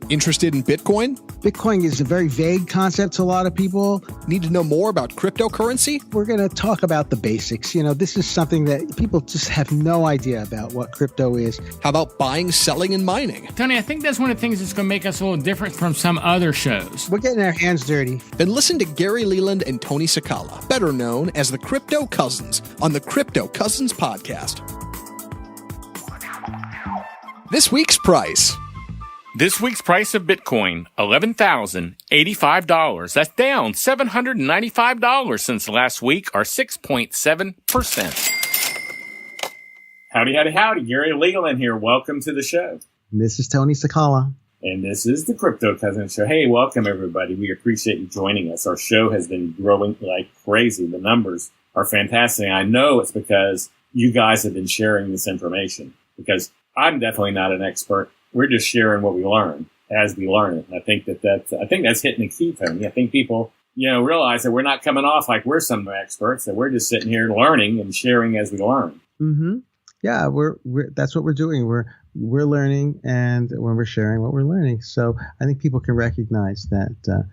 Interested in Bitcoin? Bitcoin is a very vague concept to a lot of people. Need to know more about cryptocurrency? We're going to talk about the basics. This is something that people just have no idea about what crypto is. How about buying, selling, and mining? Tony, I think that's one of the things that's going to make us a little different from some other shows. We're getting our hands dirty. Then listen to Gary Leland and Tony Sakala, better known as the Crypto Cousins, on the Crypto Cousins podcast. This week's price. This week's price of Bitcoin, $11,085. That's down $795 since last week, or 6.7%. Howdy. Gary Leland here. Welcome to the show. This is Tony Sakala. And this is the Crypto Cousins Show. Hey, welcome, everybody. We appreciate you joining us. Our show has been growing like crazy. The numbers are fantastic. I know it's because you guys have been sharing this information, because I'm definitely not an expert. We're just sharing what we learn as we learn it. And I think that's hitting the key, Tony. I think people, realize that we're not coming off like we're some experts, that we're just sitting here learning and sharing as we learn. Mm-hmm. Yeah, that's what we're doing. We're learning, and when we're sharing what we're learning. So I think people can recognize that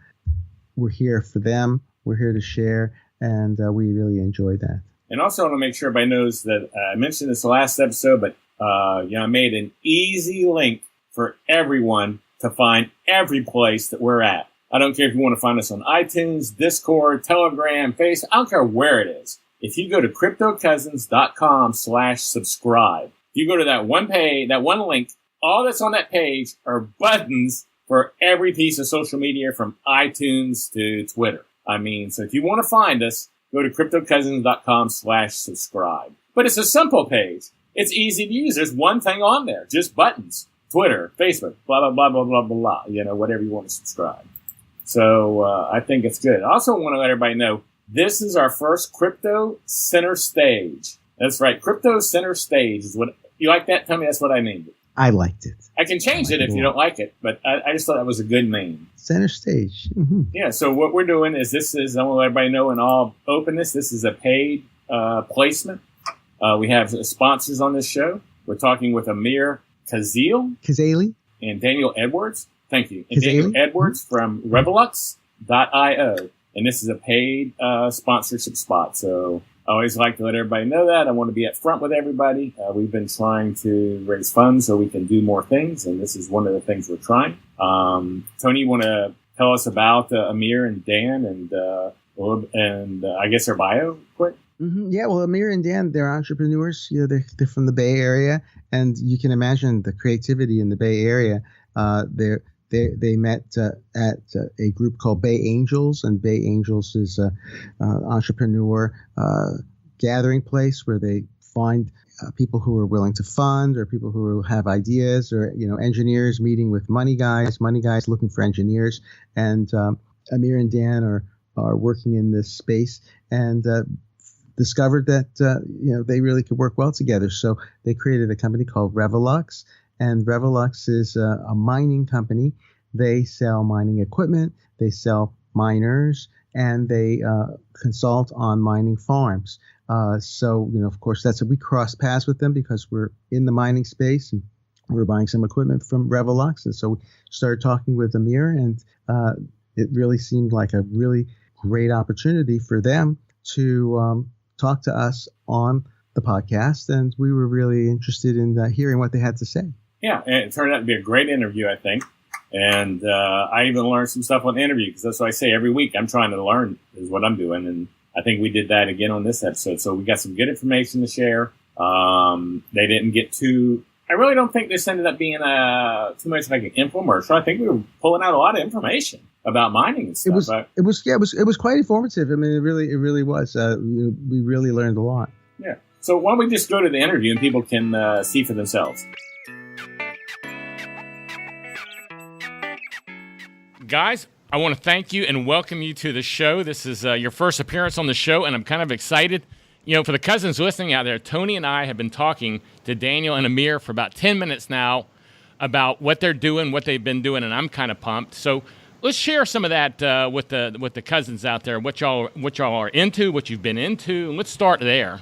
we're here for them. We're here to share, and we really enjoy that. And also, I want to make sure everybody knows that I mentioned this last episode, but I made an easy link for everyone to find every place that we're at. I don't care if you want to find us on iTunes, Discord, Telegram, Facebook. I don't care where it is. If you go to cryptocousins.com/subscribe, you go to that one page, that one link, all that's on that page are buttons for every piece of social media from iTunes to Twitter. So if you want to find us, go to cryptocousins.com/subscribe. But it's a simple page. It's easy to use. There's one thing on there, just buttons. Twitter, Facebook, blah, blah, blah, blah, blah, blah, blah, whatever you want to subscribe. So I think it's good. I also want to let everybody know, this is our first Crypto Center Stage. That's right. Crypto Center Stage is what, you like that? Tell me that's what I named it. I liked it. I can change it if you don't like it, but I just thought that was a good name. Center Stage. Mm-hmm. Yeah, so what we're doing is I want to let everybody know in all openness, this is a paid placement. We have sponsors on this show. We're talking with Amir Khazaieli and Daniel Edwards. Thank you. And Daniel Edwards from Revolux.io. And this is a paid sponsorship spot. So I always like to let everybody know that. I want to be upfront with everybody. We've been trying to raise funds so we can do more things, and this is one of the things we're trying. Tony, you want to tell us about Amir and Dan and I guess their bio quick? Mm-hmm. Yeah, well, Amir and Dan, they're entrepreneurs. They're from the Bay Area, and you can imagine the creativity in the Bay Area. They met at a group called Bay Angels, and Bay Angels is an entrepreneur gathering place where they find people who are willing to fund, or people who have ideas, or engineers meeting with money guys looking for engineers. And Amir and Dan are working in this space, and discovered that they really could work well together. So they created a company called Revolux, and Revolux is a mining company. They sell mining equipment, they sell miners, and they consult on mining farms. So of course, we cross paths with them because we're in the mining space, and we're buying some equipment from Revolux. And so we started talking with Amir, and it really seemed like a really great opportunity for them to talk to us on the podcast, and we were really interested in hearing what they had to say. Yeah, and it turned out to be a great interview, I think. And I even learned some stuff on the interview, because that's what I say every week. I'm trying to learn is what I'm doing, and I think we did that again on this episode. So we got some good information to share. They didn't get too... I really don't think this ended up being too much like an infomercial. I think we were pulling out a lot of information about mining and stuff. It was quite informative. I mean, it really was. We really learned a lot. Yeah. So why don't we just go to the interview and people can see for themselves. Guys, I want to thank you and welcome you to the show. This is your first appearance on the show, and I'm kind of excited. For the cousins listening out there, Tony and I have been talking to Daniel and Amir for about 10 minutes now about what they're doing, what they've been doing, and I'm kind of pumped. So let's share some of that with the cousins out there, what y'all are into, what you've been into, and let's start there.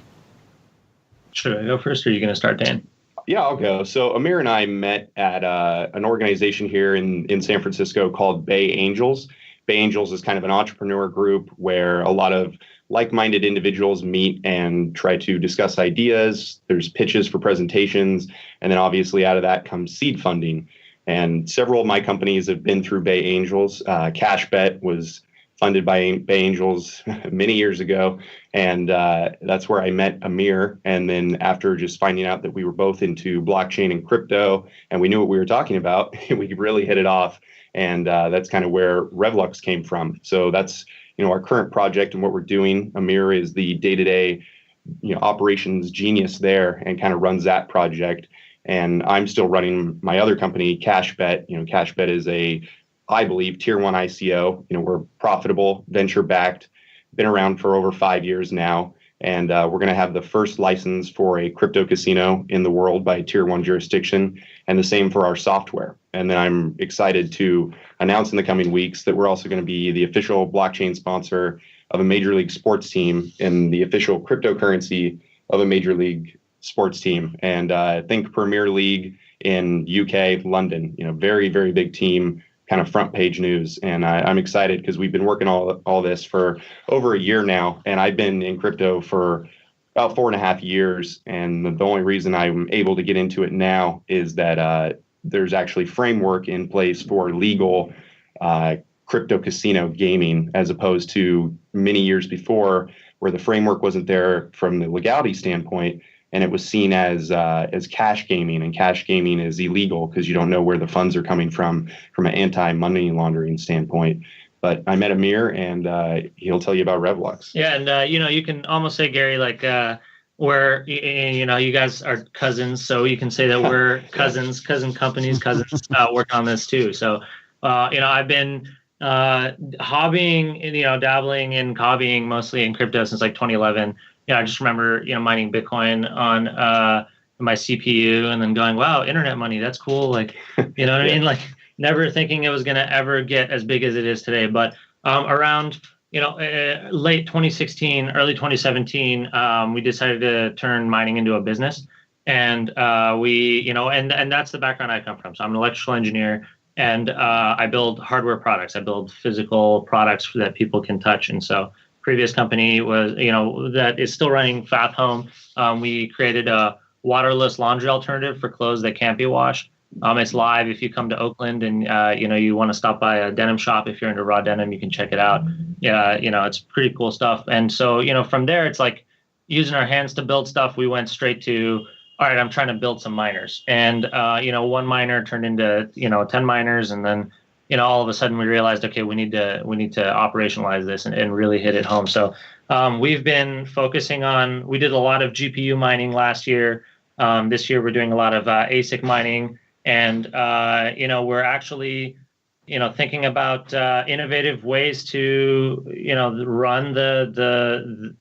Should I go first, or are you going to start, Dan? Yeah, I'll go. So Amir and I met at an organization here in San Francisco called Bay Angels. Bay Angels is kind of an entrepreneur group where a lot of like-minded individuals meet and try to discuss ideas. There's pitches for presentations, and then obviously out of that comes seed funding. And several of my companies have been through Bay Angels. CashBet was funded by Bay Angels many years ago. And that's where I met Amir. And then after just finding out that we were both into blockchain and crypto, and we knew what we were talking about, we really hit it off. And that's kind of where Revolux came from. So that's, our current project and what we're doing. Amir is the day-to-day, operations genius there and kind of runs that project. And I'm still running my other company, CashBet. CashBet is I believe, tier 1 ICO. We're profitable, venture backed, been around for over 5 years now. And we're going to have the first license for a crypto casino in the world by tier 1 jurisdiction, and the same for our software. And then I'm excited to announce in the coming weeks that we're also going to be the official blockchain sponsor of a major league sports team and the official cryptocurrency of a major league sports team. And think Premier League in UK, London, very, very big team, kind of front page news. And I'm excited because we've been working all this for over a year now. And I've been in crypto for about 4.5 years. And the only reason I'm able to get into it now is that there's actually framework in place for legal crypto casino gaming, as opposed to many years before where the framework wasn't there from the legality standpoint. And it was seen as cash gaming, and cash gaming is illegal because you don't know where the funds are coming from an anti-money laundering standpoint. But I met Amir, and he'll tell you about Revolux. Yeah, and you can almost say, Gary, like we're you guys are cousins, so you can say that we're cousin companies, cousins work on this too. So I've been hobbying, dabbling in hobbying mostly in crypto since like 2011. I just remember, mining Bitcoin on my CPU and then going, wow, internet money, that's cool. Like, what I mean? Like never thinking it was going to ever get as big as it is today. But around, late 2016, early 2017, we decided to turn mining into a business. And and that's the background I come from. So I'm an electrical engineer, and I build hardware products. I build physical products that people can touch. And so previous company was, that is still running Fath Home. We created a waterless laundry alternative for clothes that can't be washed. It's live. If you come to Oakland and, you want to stop by a denim shop, if you're into raw denim, you can check it out. Yeah, it's pretty cool stuff. And so, from there, it's like using our hands to build stuff. We went straight to, all right, I'm trying to build some miners. And, one miner turned into, 10 miners. And then, all of a sudden we realized, okay, we need to operationalize this and really hit it home. So we've been focusing on, we did a lot of GPU mining last year. This year we're doing a lot of ASIC mining, and we're actually thinking about innovative ways to run the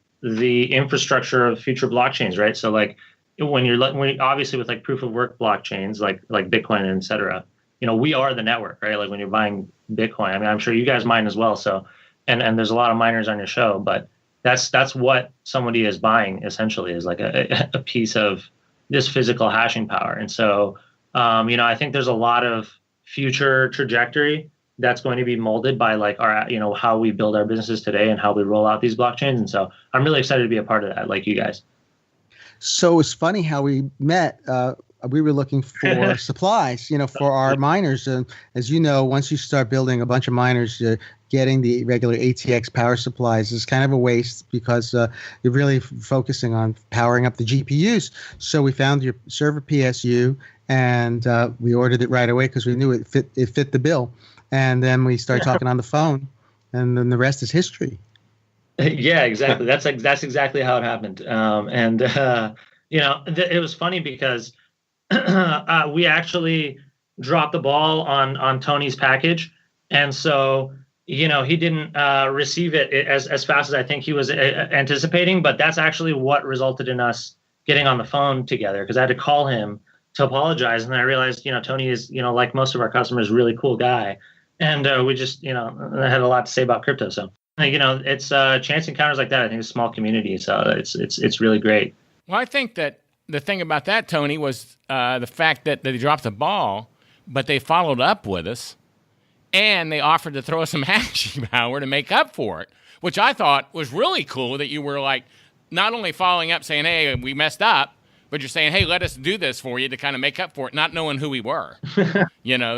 infrastructure of future blockchains, right? So like when obviously with like proof of work blockchains like Bitcoin and et cetera, we are the network, right? Like when you're buying Bitcoin, I mean, I'm sure you guys mine as well. So, and there's a lot of miners on your show, but that's what somebody is buying essentially, is like a piece of this physical hashing power. And so, I think there's a lot of future trajectory that's going to be molded by like our, how we build our businesses today and how we roll out these blockchains. And so I'm really excited to be a part of that, like you guys. So it's funny how we met. We were looking for supplies, for our miners. And as you know, once you start building a bunch of miners, getting the regular ATX power supplies is kind of a waste because you're really focusing on powering up the GPUs. So we found your server PSU, and we ordered it right away because we knew it fit the bill. And then we started talking on the phone, and then the rest is history. Yeah, exactly. That's exactly how it happened. It was funny because we actually dropped the ball on Tony's package. And so, he didn't receive it as fast as I think he was anticipating. But that's actually what resulted in us getting on the phone together, because I had to call him to apologize. And then I realized, Tony is, like most of our customers, really cool guy. And we just, had a lot to say about crypto. So, it's chance encounters like that. I think it's a small community. So it's really great. Well, I think that the thing about that, Tony, was the fact that they dropped the ball, but they followed up with us, and they offered to throw us some hashing power to make up for it, which I thought was really cool that you were like not only following up saying, hey, we messed up, but you're saying, hey, let us do this for you to kind of make up for it, not knowing who we were.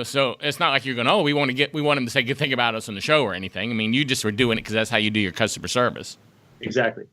So it's not like you're going, oh, we want them to say good thing about us on the show or anything. I mean, you just were doing it because that's how you do your customer service. Exactly.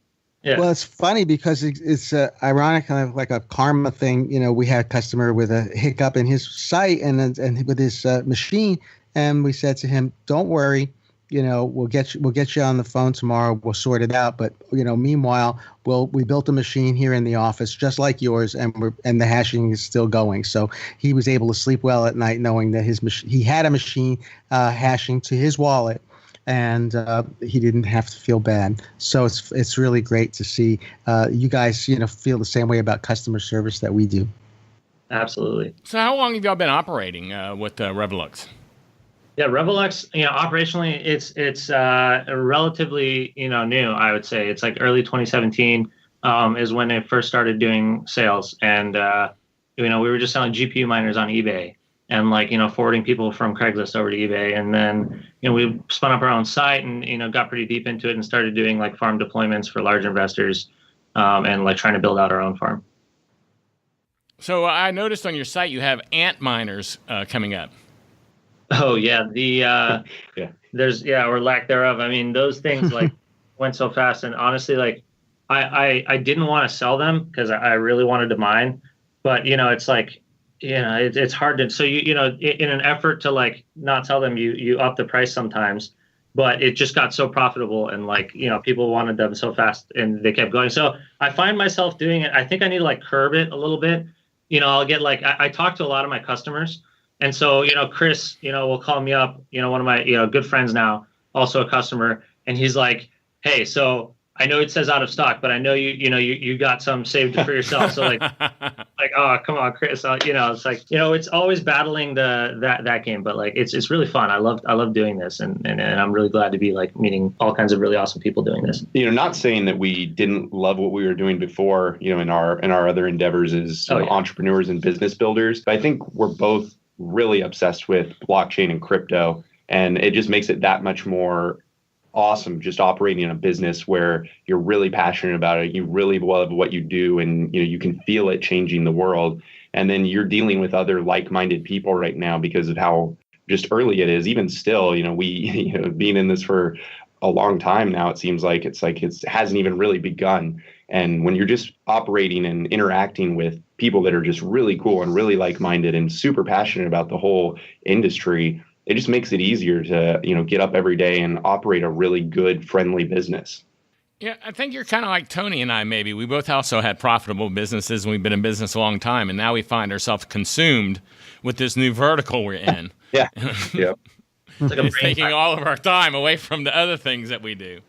Yeah. Well, it's funny because it's ironic, kind of like a karma thing. We had a customer with a hiccup in his site and with his machine, and we said to him, "Don't worry, we'll get you on the phone tomorrow. We'll sort it out." But meanwhile, we built a machine here in the office just like yours, and the hashing is still going. So he was able to sleep well at night knowing that he had a machine hashing to his wallet. And he didn't have to feel bad. So it's really great to see you guys, feel the same way about customer service that we do. Absolutely. So how long have y'all been operating with Revolux? Yeah, Revolux, operationally, it's relatively, new, I would say. It's like early 2017 is when they first started doing sales. And, we were just selling GPU miners on eBay. And forwarding people from Craigslist over to eBay. And then, we spun up our own site and, got pretty deep into it and started doing farm deployments for large investors and trying to build out our own farm. So I noticed on your site you have Antminers coming up. Oh, yeah. There's, or lack thereof. I mean, those things went so fast. And honestly, I didn't want to sell them because I really wanted to mine. But, it's it's hard to, so in an effort to not tell them you up the price sometimes, but it just got so profitable and people wanted them so fast and they kept going. So I find myself doing it. I think I need to curb it a little bit. I'll get I talk to a lot of my customers, and so Chris will call me up, one of my good friends now, also a customer, and he's like, hey, so I know it says out of stock, but I know you got some saved for yourself. So oh, come on, Chris. It's it's always battling that game, but it's really fun. I love doing this, and I'm really glad to be meeting all kinds of really awesome people doing this. Not saying that we didn't love what we were doing before, in our other endeavors as entrepreneurs and business builders. But I think we're both really obsessed with blockchain and crypto, and it just makes it that much more awesome just operating in a business where you're really passionate about it. You really love what you do, and you can feel it changing the world. And then you're dealing with other like-minded people right now because of how just early it is. Even still, we being in this for a long time now, it seems like it hasn't even really begun. And when you're just operating and interacting with people that are just really cool and really like-minded and super passionate about the whole industry, it just makes it easier to, get up every day and operate a really good, friendly business. Yeah, I think you're kind of like Tony and I, maybe. We both also had profitable businesses, and we've been in business a long time, and now we find ourselves consumed with this new vertical we're in. Yeah. Yep. It's taking all of our time away from the other things that we do.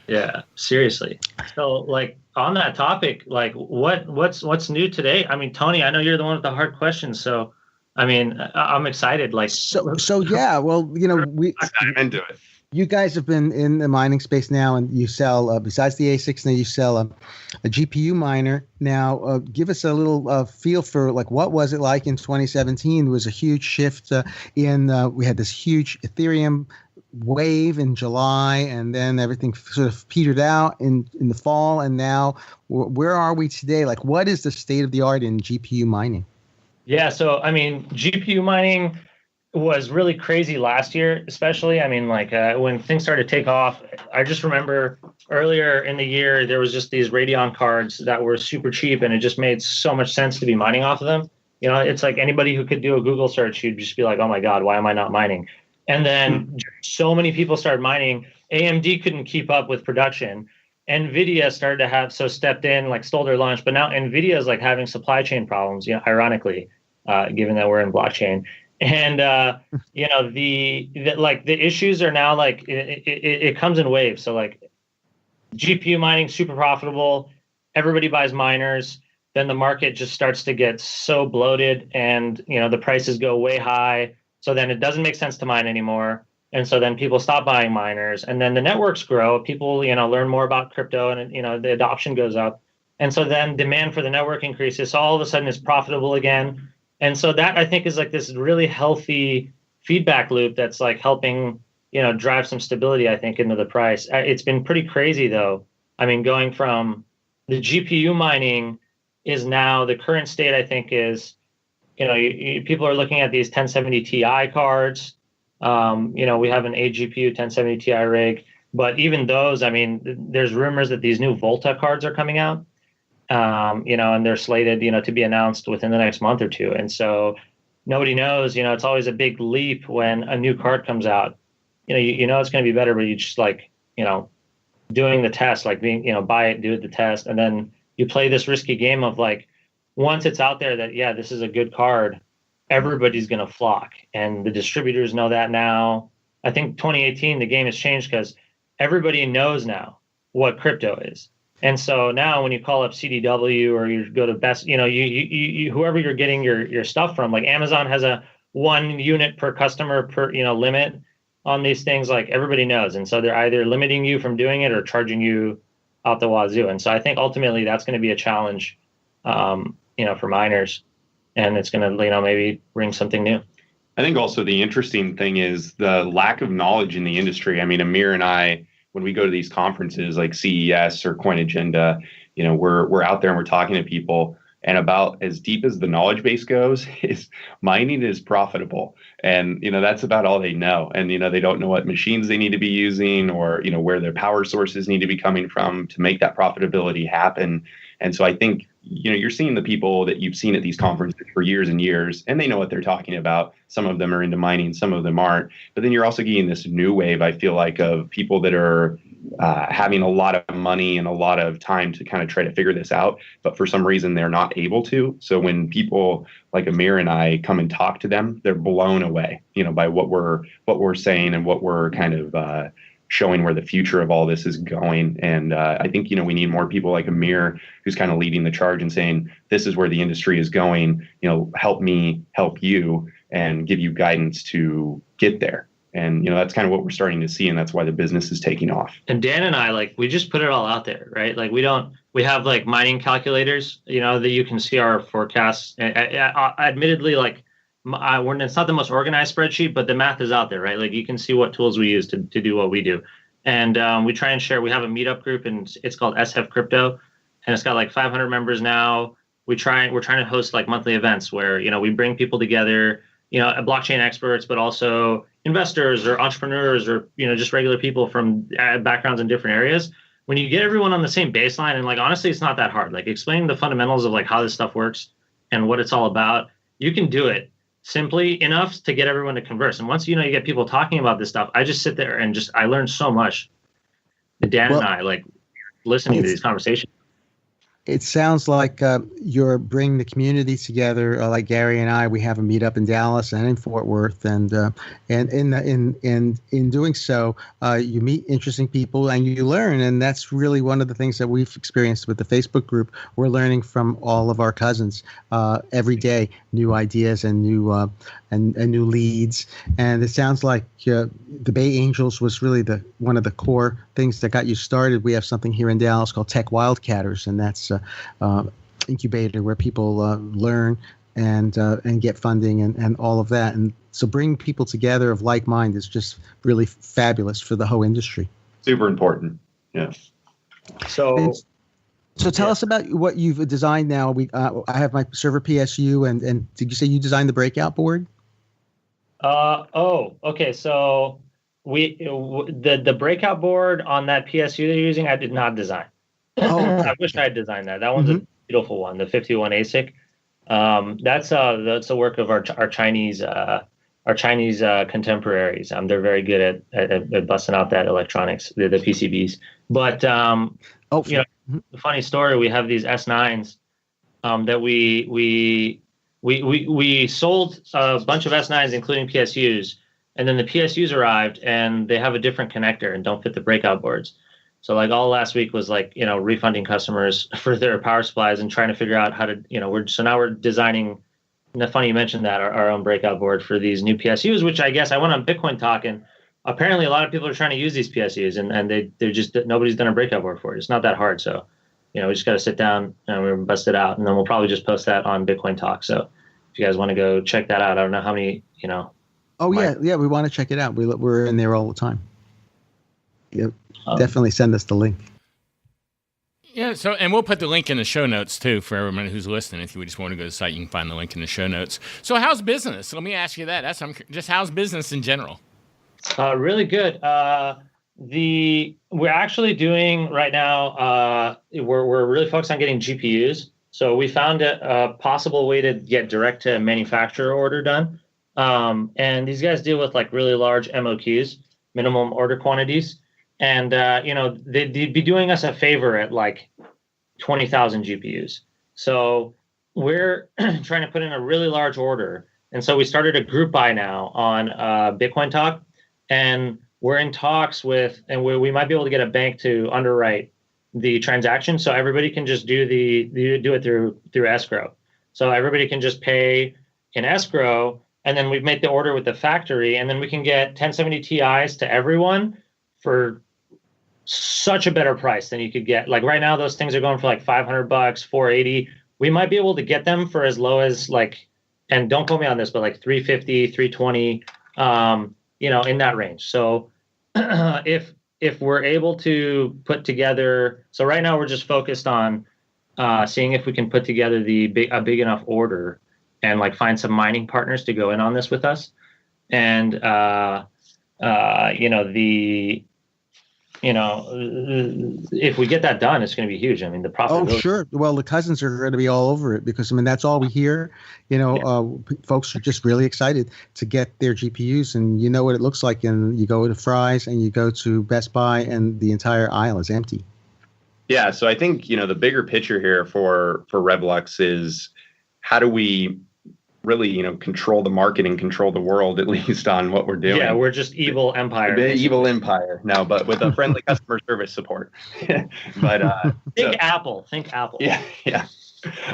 Yeah, seriously. So, on that topic, what's new today? I mean, Tony, I know you're the one with the hard questions, so I mean, I'm excited. So yeah. Well, I'm into it. You guys have been in the mining space now, and you sell besides the ASICs, now you sell a GPU miner. Now, give us a little feel for what was it like in 2017? There was a huge shift we had this huge Ethereum wave in July, and then everything sort of petered out in the fall. And now, where are we today? What is the state of the art in GPU mining? Yeah, so I mean, GPU mining was really crazy last year, especially. I mean, when things started to take off, I just remember earlier in the year, there was just these Radeon cards that were super cheap, and it just made so much sense to be mining off of them. It's like anybody who could do a Google search, you'd just be like, oh my God, why am I not mining? And then so many people started mining. AMD couldn't keep up with production. NVIDIA started to stepped in, stole their lunch, but now NVIDIA is having supply chain problems, ironically, given that we're in blockchain. And, the issues are now it comes in waves. So GPU mining, super profitable. Everybody buys miners. Then the market just starts to get so bloated and, the prices go way high. So then it doesn't make sense to mine anymore. And so then people stop buying miners, and then the networks grow. People, learn more about crypto, and, the adoption goes up. And so then demand for the network increases. So all of a sudden it's profitable again. And so that I think is like this really healthy feedback loop that's like helping, drive some stability, I think, into the price. It's been pretty crazy though. I mean, going from the GPU mining is now the current state, I think, is, people are looking at these 1070 Ti cards. We have an 8 GPU 1070 Ti rig, but even those, I mean, there's rumors that these new Volta cards are coming out, and they're slated, to be announced within the next month or two. And so nobody knows, it's always a big leap when a new card comes out. It's going to be better, but you just like, doing the test, like being, buy it, do the test. And then you play this risky game of like, once it's out there that, yeah, this is a good card, everybody's going to flock. And the distributors know that now. I think 2018, the game has changed because everybody knows now what crypto is. And so now when you call up CDW or you go to best, you whoever you're getting your stuff from, like Amazon has a 1 unit per customer per, limit on these things, like everybody knows. And so they're either limiting you from doing it or charging you out the wazoo. And so I think ultimately that's going to be a challenge, for miners, and it's going to, maybe bring something new. I think also the interesting thing is the lack of knowledge in the industry. I mean, Amir and I, when we go to these conferences like CES or Coin Agenda, we're out there and we're talking to people, and about as deep as the knowledge base goes is mining is profitable. And, that's about all they know. And, they don't know what machines they need to be using or, where their power sources need to be coming from to make that profitability happen. And so I think, you're seeing the people that you've seen at these conferences for years and years, and they know what they're talking about. Some of them are into mining, some of them aren't. But then you're also getting this new wave, I feel like, of people that are having a lot of money and a lot of time to kind of try to figure this out. But for some reason, they're not able to. So when people like Amir and I come and talk to them, they're blown away, by what we're saying and what we're kind of showing where the future of all this is going. And I think, we need more people like Amir who's kind of leading the charge and saying, this is where the industry is going, help me help you and give you guidance to get there. And, that's kind of what we're starting to see. And that's why the business is taking off. And Dan and I, we just put it all out there, right? Like we have like mining calculators, that you can see our forecasts. Admittedly, it's not the most organized spreadsheet, but the math is out there, right? Like you can see what tools we use to do what we do. And we try and share. We have a meetup group, and it's called SF Crypto, and it's got like 500 members now. We're trying to host like monthly events where, we bring people together, blockchain experts, but also investors or entrepreneurs or, just regular people from backgrounds in different areas. When you get everyone on the same baseline, and honestly, it's not that hard. Like explaining the fundamentals of how this stuff works and what it's all about, you can do it simply enough to get everyone to converse. And once you get people talking about this stuff, I just sit there and I learned so much. Dan and I listening to these conversations. It sounds like you're bringing the community together. Like Gary and I, we have a meetup in Dallas and in Fort Worth, and in doing so, you meet interesting people and you learn. And that's really one of the things that we've experienced with the Facebook group. We're learning from all of our cousins every day, new ideas and new new leads. And it sounds like the Bay Angels was really one of the core things that got you started. We have something here in Dallas called Tech Wildcatters, and that's incubator where people learn and get funding and all of that. And so bringing people together of like mind is just really fabulous for the whole industry. Super important. Yes. So tell us about what you've designed now. I have my server PSU, and did you say you designed the breakout board? Okay. So the breakout board on that PSU that you're using, I did not design. Oh, okay. I wish I had designed that. That one's a beautiful one, the 51 ASIC. That's a work of our Chinese contemporaries. They're very good at busting out that electronics, the PCBs. But the funny story, we have these S9s that we sold a bunch of S9s, including PSUs, and then the PSUs arrived and they have a different connector and don't fit the breakout boards. So all last week was refunding customers for their power supplies and trying to figure out how to, now we're designing, and funny you mentioned that, our own breakout board for these new PSUs, which I guess I went on Bitcoin Talk, and apparently a lot of people are trying to use these PSUs and they're just, nobody's done a breakout board for it. It's not that hard. So we just got to sit down and we're bust it out, and then we'll probably just post that on Bitcoin Talk. So if you guys want to go check that out, I don't know how many, Oh yeah, we want to check it out. We're in there all the time. Yep. Definitely send us the link. Yeah, and we'll put the link in the show notes, too, for everyone who's listening. If you just want to go to the site, you can find the link in the show notes. So how's business? Let me ask you that. Just how's business in general? Really good. We're actually doing right now, we're really focused on getting GPUs. So we found a possible way to get direct to manufacturer order done. And these guys deal with like really large MOQs, minimum order quantities. And, they'd be doing us a favor at like 20,000 GPUs. So we're trying to put in a really large order. And so we started a group buy now on Bitcoin Talk. And we're in talks with, and we might be able to get a bank to underwrite the transaction. So everybody can just do it through escrow. So everybody can just pay in escrow. And then we've made the order with the factory. And then we can get 1070 Ti's to everyone for such a better price than you could get. Like right now, those things are going for like $500, $480. We might be able to get them for as low as like, and don't quote me on this, but like 350, 320, in that range. So if we're able to put together, so right now we're just focused on seeing if we can put together a big enough order and like find some mining partners to go in on this with us. And, if we get that done, it's going to be huge. I mean, the profitability. Oh, sure. Well, the cousins are going to be all over it because, that's all we hear. Folks are just really excited to get their GPUs, and you know what it looks like. And you go to Fry's and you go to Best Buy, and the entire aisle is empty. Yeah. So I think, the bigger picture here for Revolux is how do we really, control the market and control the world, at least on what we're doing. Yeah, we're just evil empire. The evil empire. No, but with a friendly customer service support. But think Apple. Yeah.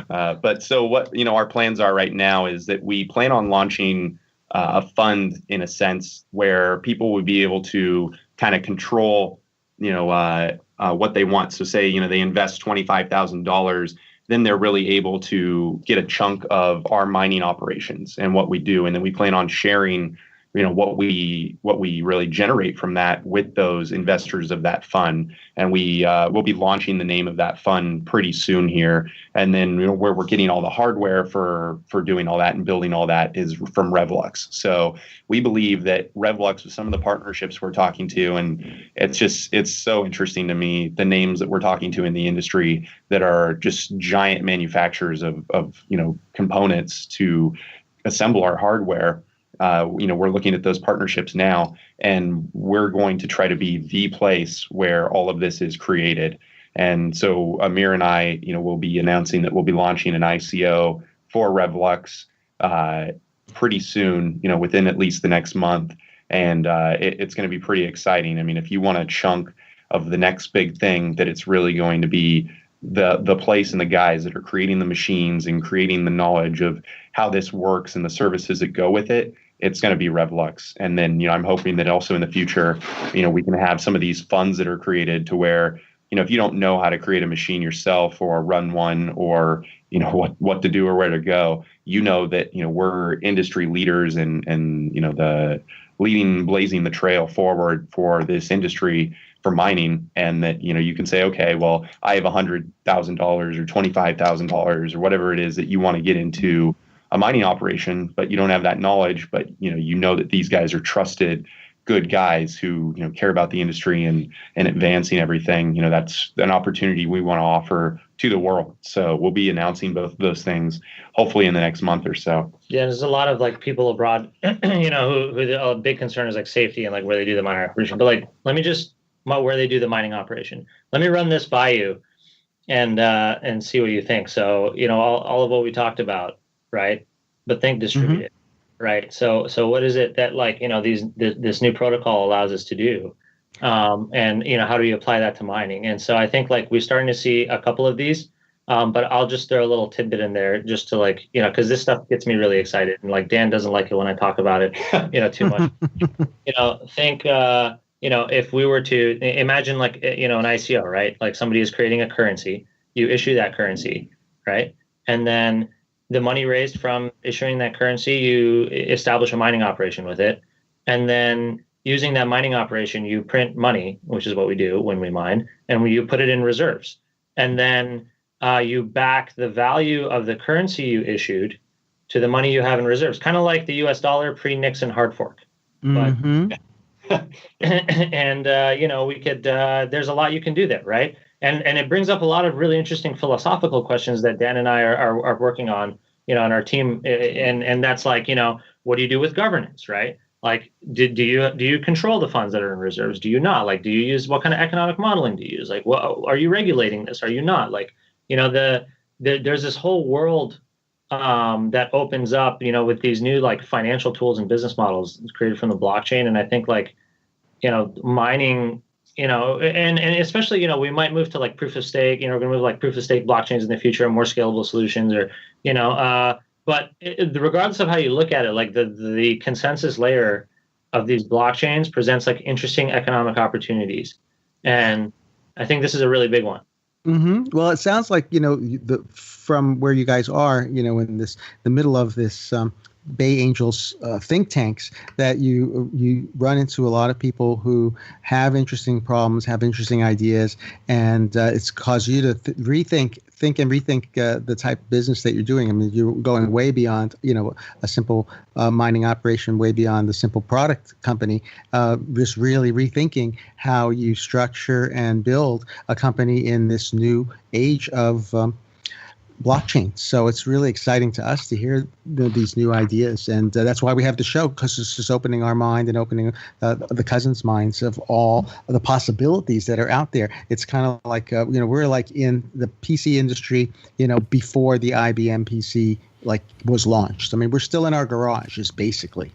But so what, our plans are right now is that we plan on launching a fund in a sense where people would be able to kind of control, what they want. So say, they invest $25,000, then they're really able to get a chunk of our mining operations and what we do. And then we plan on sharing, what we really generate from that with those investors of that fund. And we'll be launching the name of that fund pretty soon here. And then where we're getting all the hardware for doing all that and building all that is from Revolux. So we believe that Revolux with some of the partnerships we're talking to, and it's so interesting to me, the names that we're talking to in the industry that are just giant manufacturers of components to assemble our hardware. We're looking at those partnerships now, and we're going to try to be the place where all of this is created. And so Amir and I, will be announcing that we'll be launching an ICO for Revolux pretty soon, within at least the next month. And it's going to be pretty exciting. I mean, if you want a chunk of the next big thing, that it's really going to be the place and the guys that are creating the machines and creating the knowledge of how this works and the services that go with it, it's going to be Revolux. And then, I'm hoping that also in the future, we can have some of these funds that are created to where, if you don't know how to create a machine yourself or run one or, what to do or where to go, that, we're industry leaders and the blazing the trail forward for this industry for mining. And that, you can say, okay, well, I have $100,000 or $25,000 or whatever it is that you want to get into a mining operation, but you don't have that knowledge, but that these guys are trusted, good guys who care about the industry and advancing everything. That's an opportunity we want to offer to the world. So we'll be announcing both of those things hopefully in the next month or so. Yeah, there's a lot of like people abroad, who a big concern is like safety and like where they do the mining operation. But like, let me just where they do the mining operation. Let me run this by you, and see what you think. So all of what we talked about. Right. But think distributed. Mm-hmm. Right. So what is it that like, this new protocol allows us to do? And, how do you apply that to mining? And so I think like we're starting to see a couple of these, but I'll just throw a little tidbit in there just to like, because this stuff gets me really excited. And like Dan doesn't like it when I talk about it, too much. Think, if we were to imagine like, an ICO, right? Like somebody is creating a currency. you issue that currency, right? And then the money raised from issuing that currency, you establish a mining operation with it. And then using that mining operation, you print money, which is what we do when we mine, and you put it in reserves. And then you back the value of the currency you issued to the money you have in reserves, kind of like the US dollar pre-Nixon hard fork. Mm-hmm. But, and we could, there's a lot you can do there, right? And it brings up a lot of really interesting philosophical questions that Dan and I are working on, on our team. And that's like, what do you do with governance, right? Like, do you control the funds that are in reserves? Do you not? Like, do you use, what kind of economic modeling do you use? Like, well, are you regulating this? Are you not? Like, there's this whole world that opens up, with these new like financial tools and business models created from the blockchain. And I think like, mining, and especially, we might move to like proof of stake, we're going to move like proof of stake blockchains in the future, more scalable solutions, or, but regardless of how you look at it, like the consensus layer of these blockchains presents like interesting economic opportunities. And I think this is a really big one. Mm-hmm. Well, it sounds like, from where you guys are, in the middle of this Bay Angels think tanks, that you run into a lot of people who have interesting problems, have interesting ideas, and it's caused you to rethink the type of business that you're doing. I mean, you're going way beyond, a simple mining operation, way beyond the simple product company, just really rethinking how you structure and build a company in this new age of blockchain. So it's really exciting to us to hear these new ideas, and that's why we have the show, because it's just opening our mind and opening the cousins' minds of all of the possibilities that are out there. It's kind of like we're like in the PC industry, before the IBM PC was launched. I mean, we're still in our garages basically.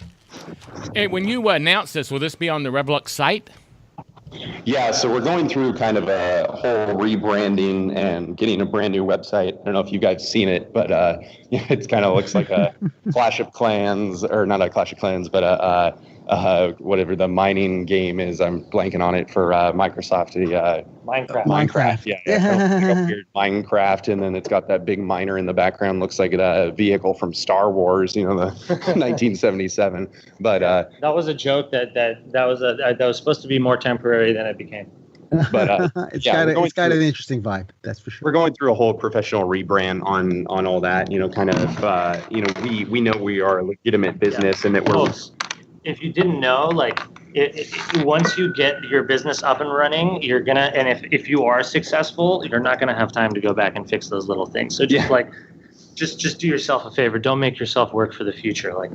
Hey, when you announce this, will this be on the Revolux site? Yeah, so we're going through kind of a whole rebranding and getting a brand new website. I don't know if you guys have seen it, but it kind of looks like a Clash of Clans, or not a Clash of Clans, but whatever the mining game is. I'm blanking on it for Microsoft. Minecraft. Yeah. Weird Minecraft, and then it's got that big miner in the background. Looks like a vehicle from Star Wars, the 1977. But that was a joke that was supposed to be more temporary than it became. But it's got an interesting vibe, that's for sure. We're going through a whole professional rebrand on all that. We know we are a legitimate business, and that we're. If you didn't know, like, once you get your business up and running, you're gonna, and if you are successful, you're not gonna have time to go back and fix those little things. So just do yourself a favor. Don't make yourself work for the future. Like,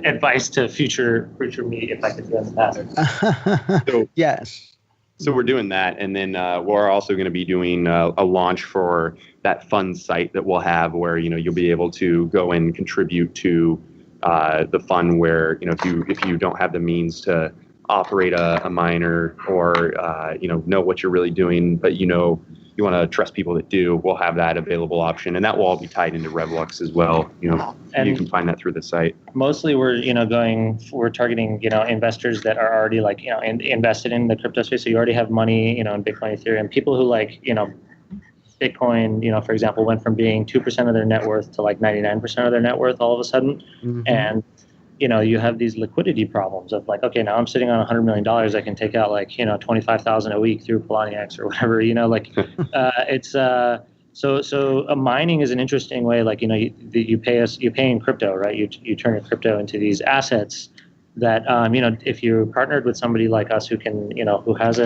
advice to future me, if I could do that. So, yes. So we're doing that, and then we're also going to be doing a launch for that fund site that we'll have, where you'll be able to go and contribute to the fund, where if you don't have the means to operate a miner, or know what you're really doing, but you want to trust people that do, we'll have that available option, and that will all be tied into Revolux as well. And you can find that through the site. Mostly we're targeting investors that are already invested in the crypto space. So you already have money in Bitcoin, Ethereum. People who Bitcoin, for example, went from being 2% of their net worth to 99% of their net worth all of a sudden. Mm-hmm. And, you have these liquidity problems of okay, now I'm sitting on $100 million. I can take out 25,000 a week through Poloniex or whatever, it's, so mining is an interesting way. You pay in crypto, right? You turn your crypto into these assets that, if you're partnered with somebody like us who can, who has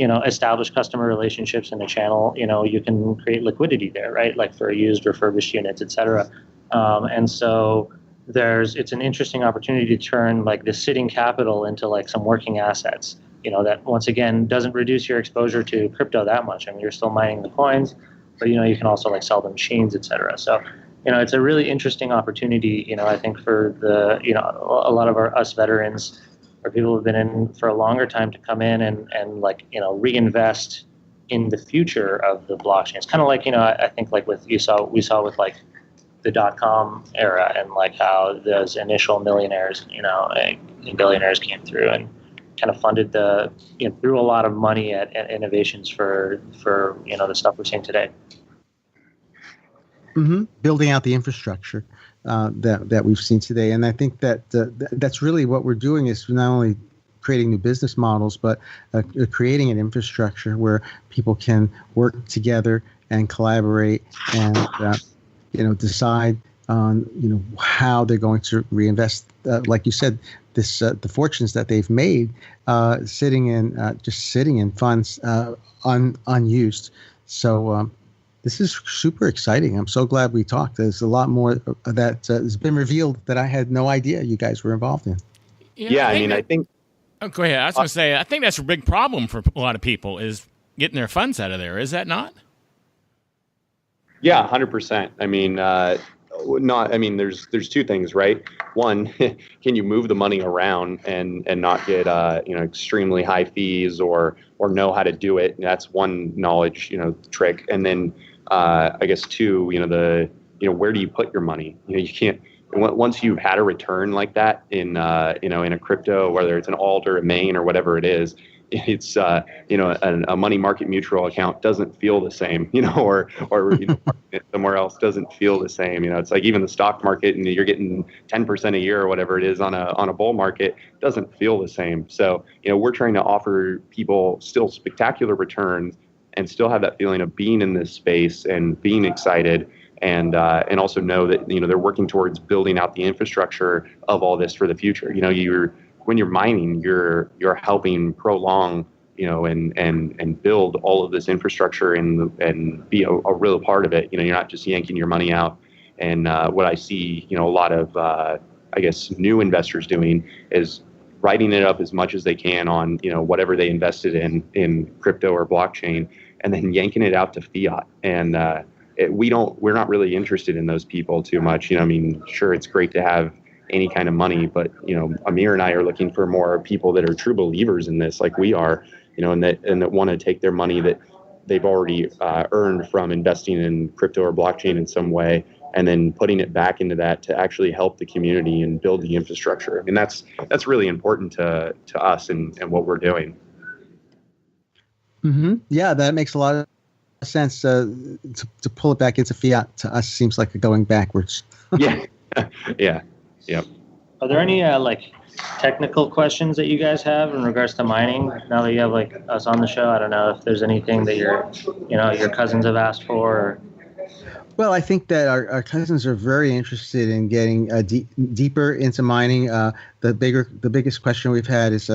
establish customer relationships in the channel, you can create liquidity there, right? For used, refurbished units, et cetera. And so it's an interesting opportunity to turn the sitting capital into some working assets, that once again doesn't reduce your exposure to crypto that much. I mean, you're still mining the coins, but you can also sell the machines, et cetera. So, it's a really interesting opportunity, I think, for the, a lot of us veterans, or people who've been in for a longer time, to come in and reinvest in the future of the blockchain. It's kind of I think we saw with the .com era, and how those initial millionaires, and billionaires came through, and kind of funded threw a lot of money at innovations for the stuff we're seeing today. Mm-hmm. Building out the infrastructure that we've seen today, and I think that that's really what we're doing is not only creating new business models, but creating an infrastructure where people can work together and collaborate and decide on how they're going to reinvest. Like you said, the fortunes that they've made sitting in funds unused. So this is super exciting. I'm so glad we talked. There's a lot more that has been revealed that I had no idea you guys were involved in. Yeah, I think. Oh, go ahead. I was going to say, I think that's a big problem for a lot of people is getting their funds out of there. Is that not? Yeah, 100%. I mean, there's two things, right? One, can you move the money around and not get extremely high fees or know how to do it? That's one knowledge trick. And then I guess two, where do you put your money? You can't. Once you've had a return like that in a crypto, whether it's an alt or a main or whatever it is, it's a money market mutual account doesn't feel the same, or somewhere else doesn't feel the same. It's like even the stock market, and you're getting 10% a year or whatever it is on a bull market doesn't feel the same. So we're trying to offer people still spectacular returns and still have that feeling of being in this space and being excited. And also know that they're working towards building out the infrastructure of all this for the future. When you're mining, you're helping prolong and build all of this infrastructure and be a real part of it. You're not just yanking your money out. And what I see a lot of I guess new investors doing is writing it up as much as they can on whatever they invested in crypto or blockchain, and then yanking it out to fiat. And we're not really interested in those people too much. Sure, it's great to have any kind of money, but Amir and I are looking for more people that are true believers in this, like we are, and that want to take their money that they've already earned from investing in crypto or blockchain in some way, and then putting it back into that to actually help the community and build the infrastructure. And that's really important to us and what we're doing. Mm-hmm. Yeah, that makes a lot of sense. To pull it back into fiat to us seems like going backwards. Yeah. Yep. Are there any technical questions that you guys have in regards to mining? Now that you have us on the show, I don't know if there's anything that your cousins have asked for. Or... Well, I think that our cousins are very interested in getting deeper into mining. The biggest question we've had is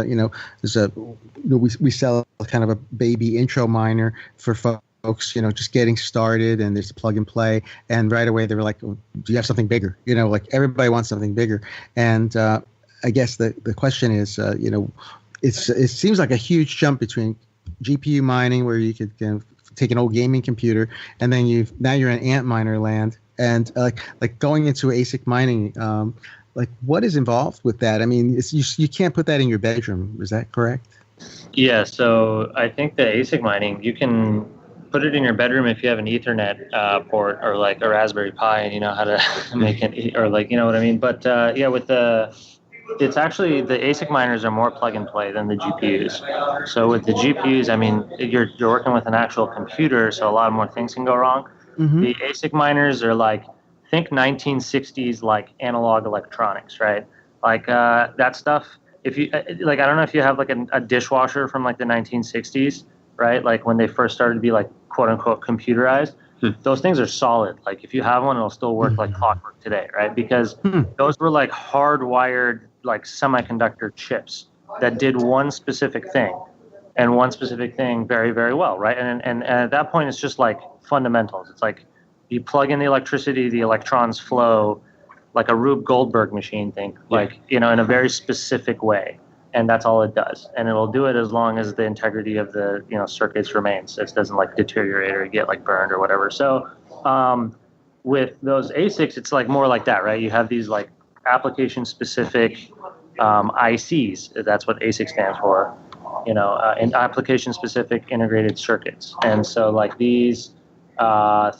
we sell kind of a baby intro miner for folks, just getting started, and there's plug and play. And right away they were like, oh, do you have something bigger? Everybody wants something bigger. And I guess the question is, it seems like a huge jump between GPU mining, where you could take an old gaming computer, and then now you're in Antminer land, and like going into ASIC mining. What is involved with that? I mean, you can't put that in your bedroom. Is that correct? Yeah. So I think the ASIC mining, you can put it in your bedroom if you have an Ethernet port or a Raspberry Pi and you know how to make it, or what I mean. But it's actually the ASIC miners are more plug and play than the GPUs. So with the GPUs, I mean, you're working with an actual computer, so a lot more things can go wrong. Mm-hmm. The ASIC miners are think 1960s analog electronics, right? That stuff. If you I don't know if you have a dishwasher from the 1960s. Right? When they first started to be quote unquote computerized, those things are solid. If you have one, it'll still work like clockwork today, right? Because those were hardwired semiconductor chips that did one specific thing and one specific thing very, very well, right? And at that point, it's just fundamentals. It's you plug in the electricity, the electrons flow like a Rube Goldberg machine, in a very specific way. And that's all it does. And it'll do it as long as the integrity of the circuits remains. It doesn't deteriorate or get burned or whatever. So with those ASICs, it's more like that, right? You have these application specific ICs. That's what ASIC stands for. And application specific integrated circuits. And so these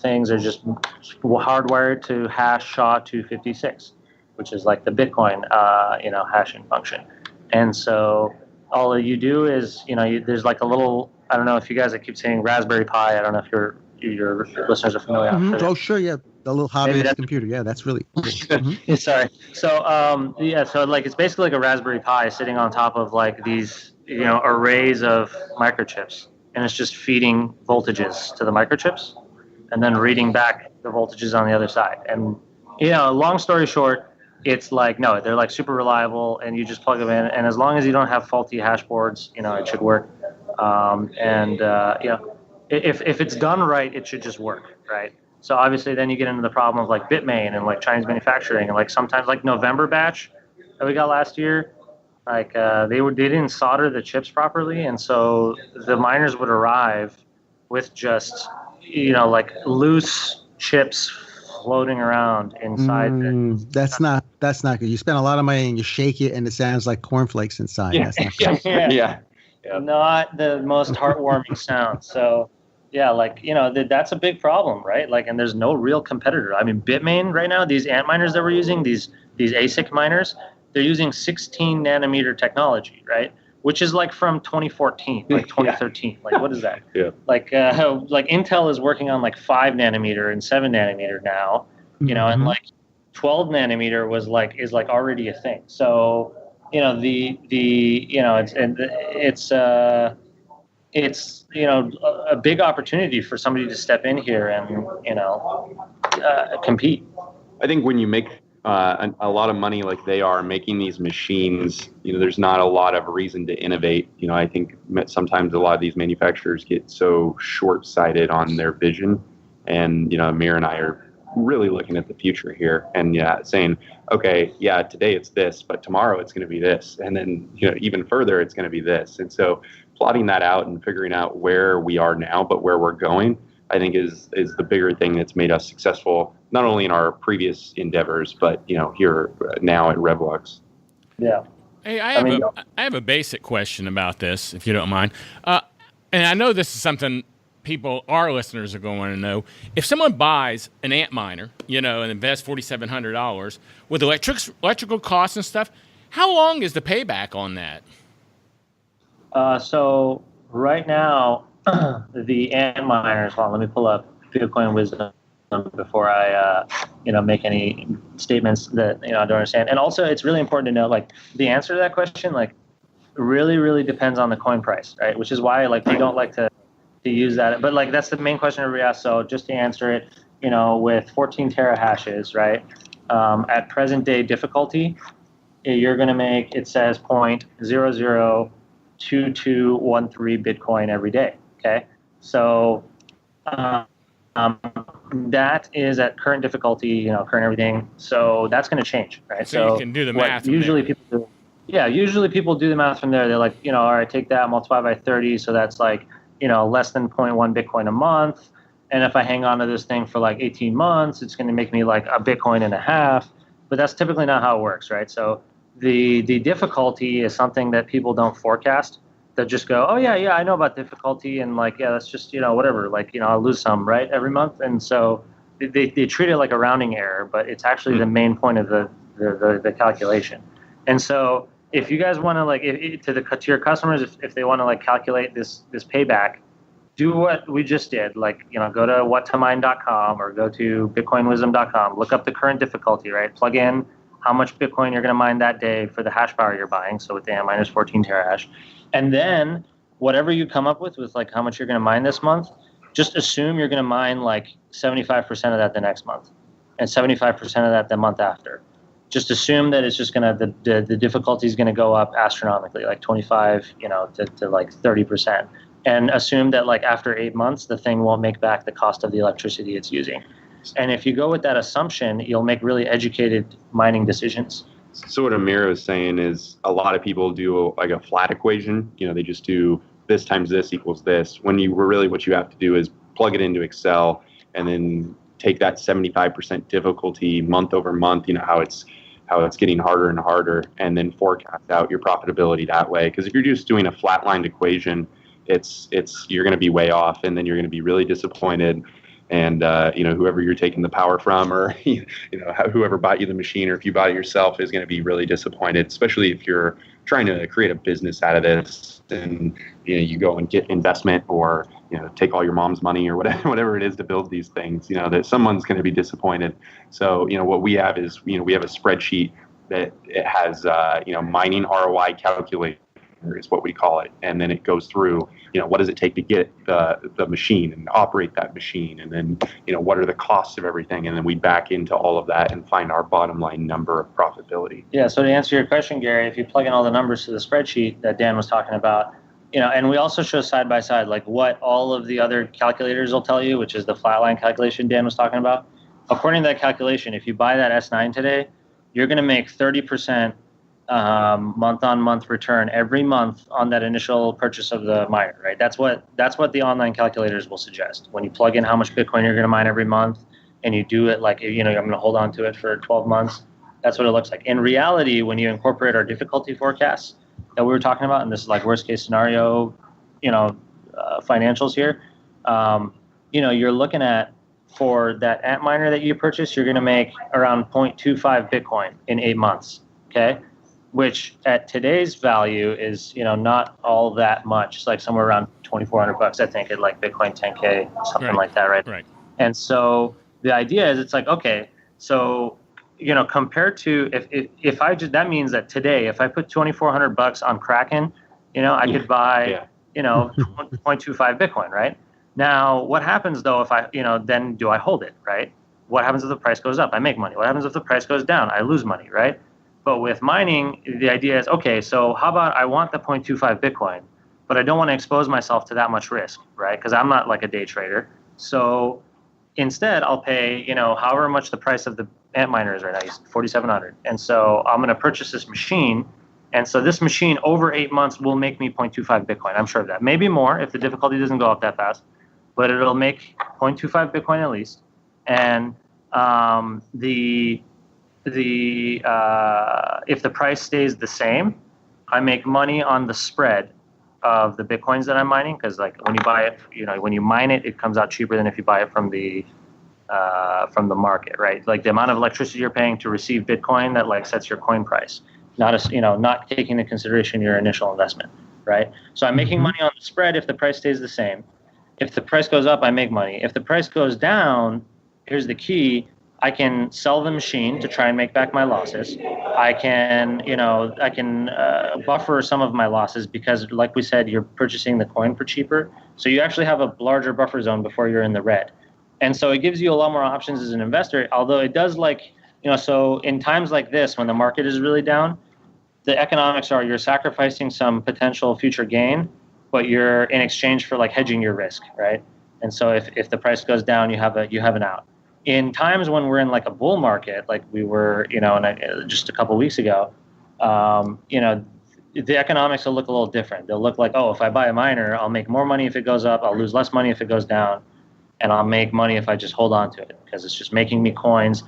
things are just hardwired to hash SHA-256, which is the Bitcoin hashing function. And so all you do is, there's like a little, I don't know if you guys, I keep saying Raspberry Pi. I don't know if your listeners are familiar. Mm-hmm. Oh, sure, yeah. The little hobbyist computer. Yeah, that's really cool. Mm-hmm. Sorry. So, so like it's basically like a Raspberry Pi sitting on top of like these, arrays of microchips. And it's just feeding voltages to the microchips and then reading back the voltages on the other side. And, long story short, it's like, no, they're like super reliable and you just plug them in. And as long as you don't have faulty hash boards, it should work. If it's done right, it should just work, right? So obviously then you get into the problem of like Bitmain and like Chinese manufacturing and like sometimes like November batch that we got last year, like they didn't solder the chips properly. And so the miners would arrive with just, like loose chips floating around inside. That's not good. You spend a lot of money and you shake it and it sounds like cornflakes inside. Yeah. That's not good. Yeah. Not the most heartwarming sound. So yeah, like, that's a big problem, right? Like, and there's no real competitor. I mean, Bitmain right now, these Antminers that we're using, these ASIC miners, they're using 16 nanometer technology, right? Which is like from 2014, like 2013. Like, what is that? Yeah. Like Intel is working on like 5 nanometer and 7 nanometer now, and like 12 nanometer is already a thing. So, it's a big opportunity for somebody to step in here and compete. I think when you make a lot of money like they are making these machines, there's not a lot of reason to innovate. I think sometimes a lot of these manufacturers get so short-sighted on their vision, and Amir and I are really looking at the future here and saying, okay, today it's this, but tomorrow it's going to be this, and then even further it's going to be this. And so plotting that out and figuring out where we are now but where we're going, I think is the bigger thing that's made us successful, not only in our previous endeavors but here now at Revolux. Yeah. Hey, I have a basic question about this, if you don't mind, and I know this is something our listeners are going to know. If someone buys an Antminer, and invests $4,700 with electrical costs and stuff, how long is the payback on that? So right now, the Antminers. Hold on, let me pull up Bitcoin Wisdom before I, make any statements that I don't understand. And also, it's really important to know, like, the answer to that question, like, really, really depends on the coin price, right? Which is why, like, we don't like to use that. But like, that's the main question everybody asks. So just to answer it, with 14 terahashes, right? At present day difficulty, you're going to make, it says 0.002213 Bitcoin every day. Okay. So, that is at current difficulty, current everything. So that's going to change, right? So you can do the math. Usually people do. Yeah. Usually people do the math from there. They're like, all right, take that, multiply by 30. So that's like, less than 0.1 Bitcoin a month. And if I hang on to this thing for like 18 months, it's going to make me like a Bitcoin and a half. But that's typically not how it works, right? So the difficulty is something that people don't forecast. They'll just go, oh, yeah, I know about difficulty. And like, yeah, that's just, whatever. Like, I'll lose some, right, every month. And so they treat it like a rounding error, but it's actually the main point of the calculation. And so if you guys want to, like, to your customers, if they want to like calculate this payback, do what we just did. Like, go to whattomine.com or go to bitcoinwisdom.com, look up the current difficulty, right? Plug in how much Bitcoin you're going to mine that day for the hash power you're buying. So with the Antminers 14 terahash. And then whatever you come up with like how much you're going to mine this month, just assume you're going to mine like 75% of that the next month and 75% of that the month after. Just assume that it's just going to, the difficulty is going to go up astronomically, like 25, to like 30%. And assume that like after 8 months, the thing won't make back the cost of the electricity it's using. And if you go with that assumption, you'll make really educated mining decisions. So what Amir was saying is a lot of people do like a flat equation. They just do this times this equals this. When what you have to do is plug it into Excel and then take that 75% difficulty month over month, how it's getting harder and harder, and then forecast out your profitability that way. Because if you're just doing a flatlined equation, you're going to be way off, and then you're going to be really disappointed. And whoever you're taking the power from, or whoever bought you the machine, or if you bought it yourself, is going to be really disappointed, especially if you're trying to create a business out of this, and you go and get investment, or take all your mom's money or whatever it is to build these things. That someone's going to be disappointed. So what we have is we have a spreadsheet that it has mining ROI calculator is what we call it, and then it goes through what does it take to get the machine and operate that machine, and then what are the costs of everything, and then we back into all of that and find our bottom line number of profitability. Yeah, so to answer your question, Gary, if you plug in all the numbers to the spreadsheet that Dan was talking about, and we also show side by side like what all of the other calculators will tell you, which is the flatline calculation Dan was talking about. According to that calculation, if you buy that S9 today, you're going to make 30% month-on-month return every month on that initial purchase of the miner, right? That's what the online calculators will suggest. When you plug in how much Bitcoin you're going to mine every month, and you do it like I'm going to hold on to it for 12 months, that's what it looks like. In reality, when you incorporate our difficulty forecasts that we were talking about, and this is like worst case scenario, financials here, you're looking at, for that Antminer that you purchased, you're going to make around 0.25 Bitcoin in 8 months, okay? Which at today's value is, not all that much. It's like somewhere around $2,400, I think, at like Bitcoin 10K, something like that, right? Right. And so the idea is, it's like, okay, so, compared to if I just, that means that today, if I put $2,400 on Kraken, I could buy, 0.25 Bitcoin, right? Now, what happens though if I, then do I hold it, right? What happens if the price goes up? I make money. What happens if the price goes down? I lose money, right? But with mining, the idea is, okay, so how about I want the 0.25 Bitcoin, but I don't want to expose myself to that much risk, right? Because I'm not like a day trader. So instead, I'll pay, however much the price of the Antminer is right now, $4,700. And so I'm going to purchase this machine. And so this machine over 8 months will make me 0.25 Bitcoin. I'm sure of that. Maybe more if the difficulty doesn't go up that fast, but it'll make 0.25 Bitcoin at least. And if the price stays the same, I make money on the spread of the Bitcoins that I'm mining, because like when you buy it, when you mine it, it comes out cheaper than if you buy it from the market, right? Like the amount of electricity you're paying to receive Bitcoin that like sets your coin price, not taking into consideration your initial investment, right? So I'm making money on the spread if the price stays the same. If the price goes up, I make money. If the price goes down, here's the key. I can sell the machine to try and make back my losses. I can buffer some of my losses because, like we said, you're purchasing the coin for cheaper. So you actually have a larger buffer zone before you're in the red. And so it gives you a lot more options as an investor, although it does so in times like this, when the market is really down, the economics are you're sacrificing some potential future gain, but you're in exchange for like hedging your risk, right? And so if the price goes down, you have an out. In times when we're in like a bull market, like we were, just a couple of weeks ago, the economics will look a little different. They'll look like, if I buy a miner, I'll make more money if it goes up, I'll lose less money if it goes down, and I'll make money if I just hold on to it because it's just making me coins,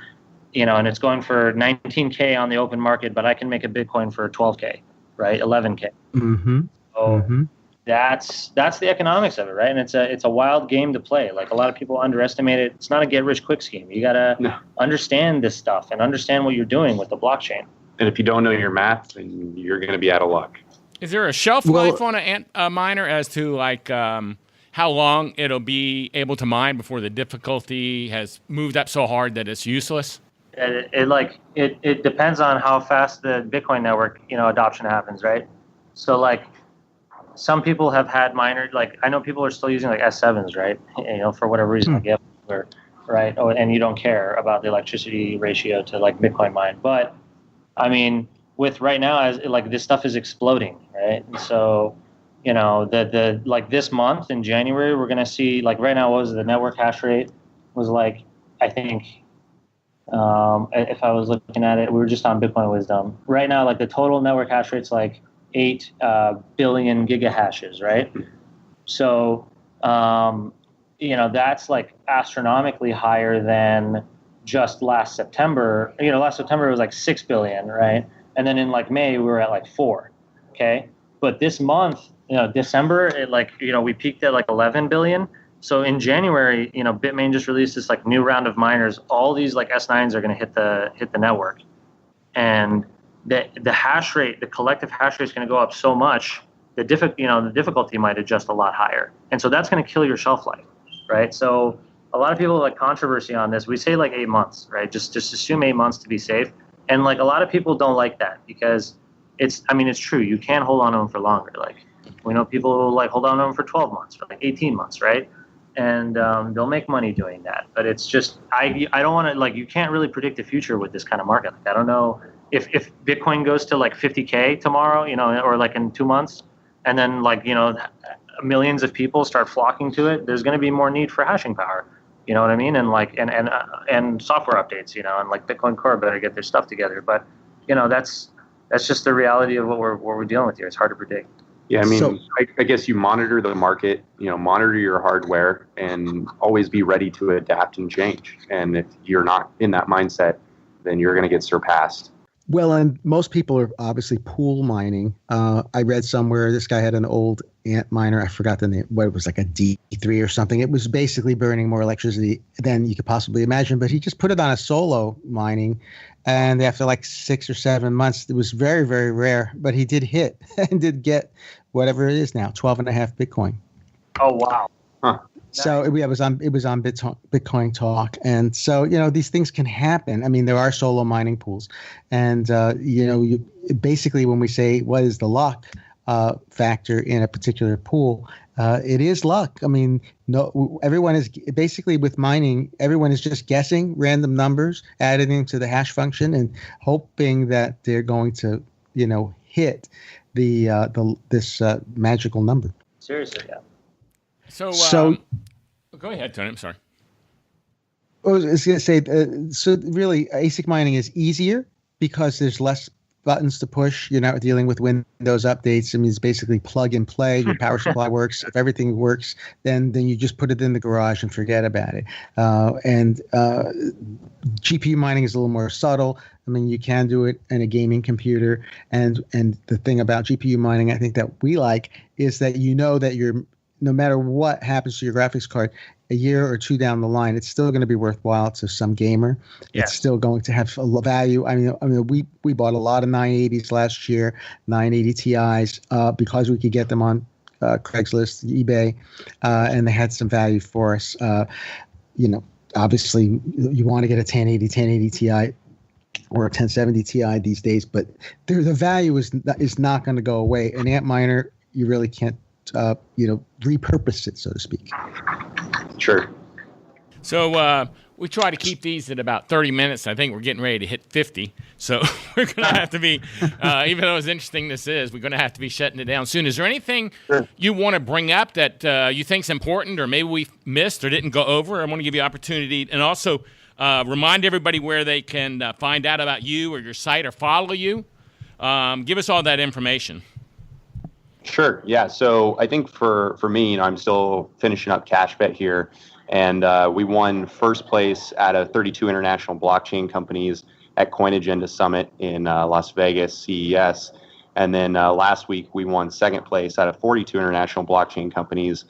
and it's going for 19K on the open market, but I can make a Bitcoin for 12K, right? 11K. Mm-hmm. So that's the economics of it, right? And it's a wild game to play. Like a lot of people underestimate it. It's not a get rich quick scheme. You gotta understand this stuff and understand what you're doing with the blockchain. And if you don't know your math, then you're going to be out of luck. Is there a shelf life on a miner as to like how long it'll be able to mine before the difficulty has moved up so hard that it's useless? It depends on how fast the Bitcoin network adoption happens, right? So like some people have had miners, like I know people are still using like S7s, right? For whatever reason, like right? Oh, and you don't care about the electricity ratio to like Bitcoin mine, but I mean, with right now, as like this stuff is exploding, right? And so, the like this month in January, we're gonna see like right now, what was the network hash rate was like, I think, if I was looking at it, we were just on Bitcoin Wisdom. Right now, like the total network hash rate's like 8 billion gigahashes, right? So, that's like astronomically higher than just last September. Last September it was like 6 billion, right? And then in like May we were at like 4. Okay, but this month, December, it we peaked at like 11 billion. So in January, Bitmain just released this like new round of miners. All these like S9s are going to hit the network, and the hash rate, the collective hash rate is going to go up so much. The difficulty might adjust a lot higher, and so that's going to kill your shelf life, right? So a lot of people like controversy on this. We say like 8 months, right? Just assume 8 months to be safe, and like a lot of people don't like that because it's true. You can hold on to them for longer. Like we know people like hold on to them for 12 months, for like 18 months, right? And they'll make money doing that. But it's just I don't want to like you can't really predict the future with this kind of market. Like I don't know if Bitcoin goes to like 50K tomorrow, or like in 2 months, and then like millions of people start flocking to it. There's going to be more need for hashing power. You know what I mean? And like and software updates. And like Bitcoin Core better get their stuff together. But that's just the reality of what we're dealing with here. It's hard to predict. Yeah, I guess you monitor the market, monitor your hardware, and always be ready to adapt and change. And if you're not in that mindset, then you're going to get surpassed. Well, and most people are obviously pool mining. I read somewhere this guy had an old Antminer. I forgot the name. What it was, like a D3 or something. It was basically burning more electricity than you could possibly imagine. But he just put it on a solo mining, and after like 6 or 7 months, it was very, very rare. But he did hit and did get whatever it is now, 12.5 Bitcoin. Oh wow! Huh. So it was on Bitcoin Talk, and so these things can happen. I mean, there are solo mining pools, and basically when we say what is the luck factor in a particular pool, it is luck. I mean, everyone is basically with mining. Everyone is just guessing random numbers, adding them to the hash function, and hoping that they're going to hit this magical number. Seriously, yeah. So go ahead, Tony. I'm sorry. I was going to say, so really, ASIC mining is easier because there's less buttons to push. You're not dealing with Windows updates. I mean, it's basically plug and play. Your power supply works. If everything works, then you just put it in the garage and forget about it. And GPU mining is a little more subtle. I mean, you can do it in a gaming computer. And the thing about GPU mining, I think that we like, is that that no matter what happens to your graphics card, a year or two down the line, it's still going to be worthwhile to some gamer. Yes. It's still going to have a value. I mean, we bought a lot of 980s last year, 980 Ti's, because we could get them on Craigslist, eBay, and they had some value for us. Obviously, you want to get a 1080 Ti or a 1070 Ti these days, but the value is not going to go away. An Antminer, you really can't repurpose it, so to speak. Sure. So we try to keep these at about 30 minutes. I think we're getting ready to hit 50. So we're going to have to be, even though as interesting this is, we're going to have to be shutting it down soon. Is there anything you want to bring up that you think is important, or maybe we missed or didn't go over? I want to give you opportunity, and also remind everybody where they can find out about you or your site or follow you. Give us all that information. Sure. Yeah. So I think for me, I'm still finishing up CashBet here, and we won first place out of 32 international blockchain companies at Coin Agenda Summit in Las Vegas, CES. And then last week we won second place out of 42 international blockchain companies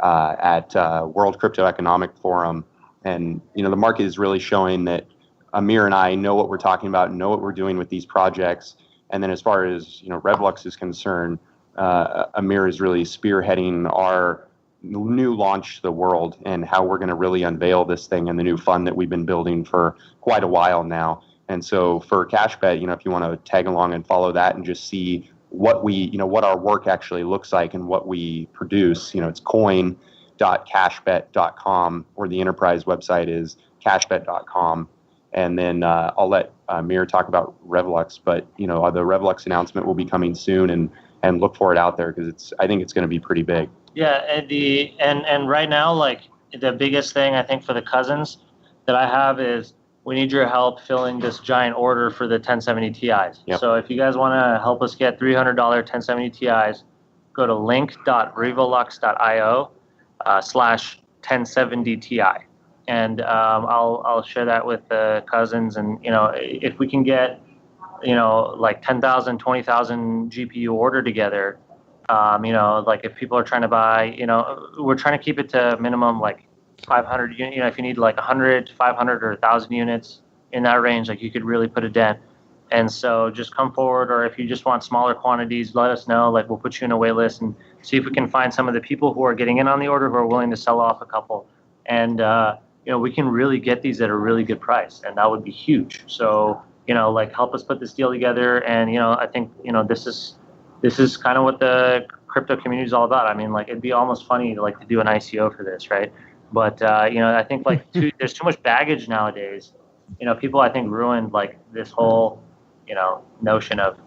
at World Crypto Economic Forum. And the market is really showing that Amir and I know what we're talking about, know what we're doing with these projects. And then as far as Revolux is concerned, Amir is really spearheading our new launch to the world and how we're going to really unveil this thing and the new fund that we've been building for quite a while now. And so for CashBet, if you want to tag along and follow that and just see what what our work actually looks like and what we produce, it's coin.cashbet.com, or the enterprise website is cashbet.com. And then I'll let Amir talk about Revolux, but the Revolux announcement will be coming soon, and look for it out there because I think it's going to be pretty big. Yeah, and right now, like the biggest thing I think for the cousins that I have is we need your help filling this giant order for the 1070 Ti's. Yep. So if you guys want to help us get $300 1070 Ti's, go to link.revolux.io/1070 Ti, and I'll share that with the cousins, and if we can get like 10,000, 20,000 GPU order together, Like if people are trying to buy, we're trying to keep it to minimum like 500 units. If you need like 100, 500, or 1,000 units in that range, like you could really put a dent. And so just come forward, or if you just want smaller quantities, let us know. Like we'll put you in a wait list and see if we can find some of the people who are getting in on the order who are willing to sell off a couple. And, we can really get these at a really good price, and that would be huge. So, like help us put this deal together. And, I think, this is kind of what the crypto community is all about. I mean, like it'd be almost funny to do an ICO for this, right? But, I think there's too much baggage nowadays. People I think ruined like this whole, notion of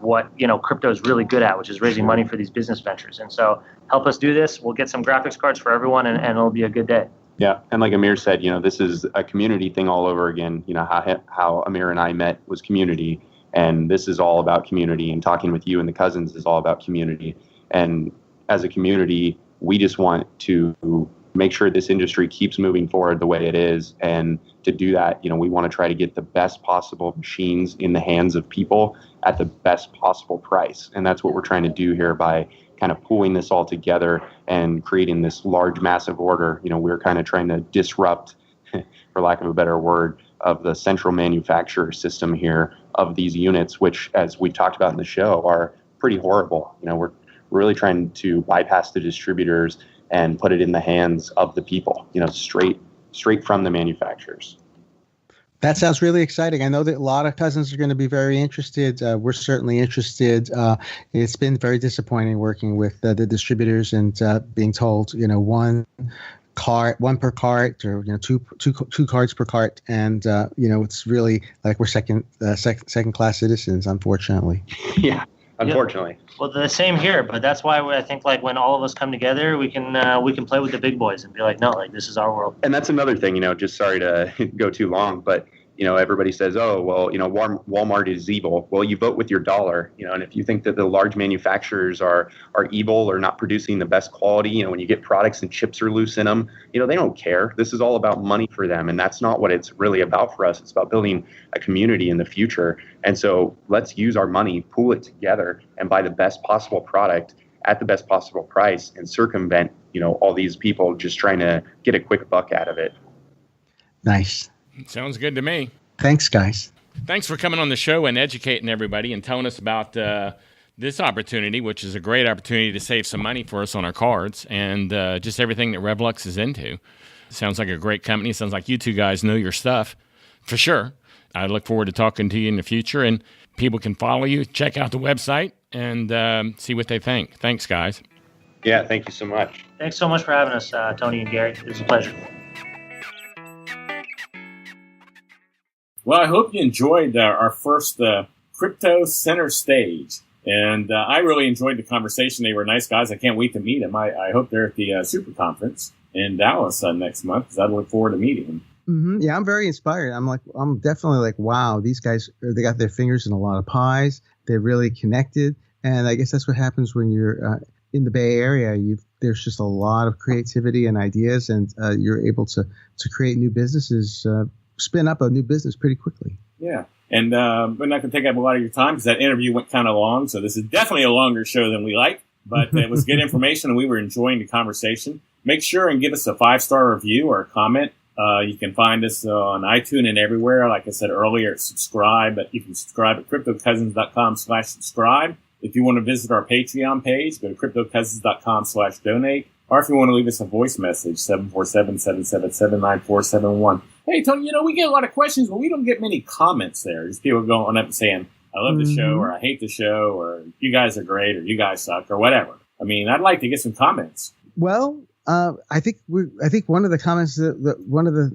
what, crypto is really good at, which is raising money for these business ventures. And so help us do this. We'll get some graphics cards for everyone, and it'll be a good day. Yeah. And like Amir said, this is a community thing all over again. How Amir and I met was community. And this is all about community. And talking with you and the cousins is all about community. And as a community, we just want to make sure this industry keeps moving forward the way it is. And to do that, we want to try to get the best possible machines in the hands of people at the best possible price. And that's what we're trying to do here by kind of pulling this all together and creating this large, massive order. We're kind of trying to disrupt, for lack of a better word, of the central manufacturer system here of these units, which, as we've talked about in the show, are pretty horrible. We're really trying to bypass the distributors and put it in the hands of the people, straight from the manufacturers. That sounds really exciting. I know that a lot of cousins are going to be very interested. We're certainly interested. It's been very disappointing working with the distributors and being told, one per cart, or two cards per cart, and it's really like we're second class citizens, unfortunately. Yeah, unfortunately. Yep. Well, the same here, but that's why I think when all of us come together, we can play with the big boys and be like, no, this is our world. And that's another thing, just sorry to go too long, but everybody says, oh, well, Walmart is evil. Well, you vote with your dollar, and if you think that the large manufacturers are evil or not producing the best quality, when you get products and chips are loose in them, they don't care. This is all about money for them. And that's not what it's really about for us. It's about building a community in the future. And so let's use our money, pool it together, and buy the best possible product at the best possible price and circumvent, all these people just trying to get a quick buck out of it. Nice. Sounds good to me. Thanks, guys. Thanks for coming on the show and educating everybody and telling us about this opportunity, which is a great opportunity to save some money for us on our cards and just everything that Revolux is into. Sounds like a great company. Sounds like you two guys know your stuff for sure. I look forward to talking to you in the future, and people can follow you, check out the website, and see what they think. Thanks, guys. Yeah, thank you so much. Thanks so much for having us, Tony and Gary. It was a pleasure. Well, I hope you enjoyed our first Crypto Center Stage. And I really enjoyed the conversation. They were nice guys. I can't wait to meet them. I hope they're at the Super Conference in Dallas next month, because I look forward to meeting them. Mm-hmm. Yeah, I'm very inspired. I'm definitely like, wow, these guys, they got their fingers in a lot of pies. They're really connected. And I guess that's what happens when you're in the Bay Area. There's just a lot of creativity and ideas, and you're able to create new businesses, spin up a new business pretty quickly. Yeah. And we're not going to take up a lot of your time because that interview went kind of long. So this is definitely a longer show than we like, but it was good information and we were enjoying the conversation. Make sure and give us a 5-star review or a comment. You can find us on iTunes and everywhere. Like I said earlier, subscribe, but you can subscribe at cryptocousins.com/subscribe. If you want to visit our Patreon page, go to cryptocousins.com/donate. Or if you want to leave us a voice message, 747-777-9471. Hey, Tony, we get a lot of questions, but we don't get many comments there. Just people going up and saying, I love the show, or I hate the show, or you guys are great, or you guys suck, or whatever. I mean, I'd like to get some comments. Well, I think one of the comments, one of the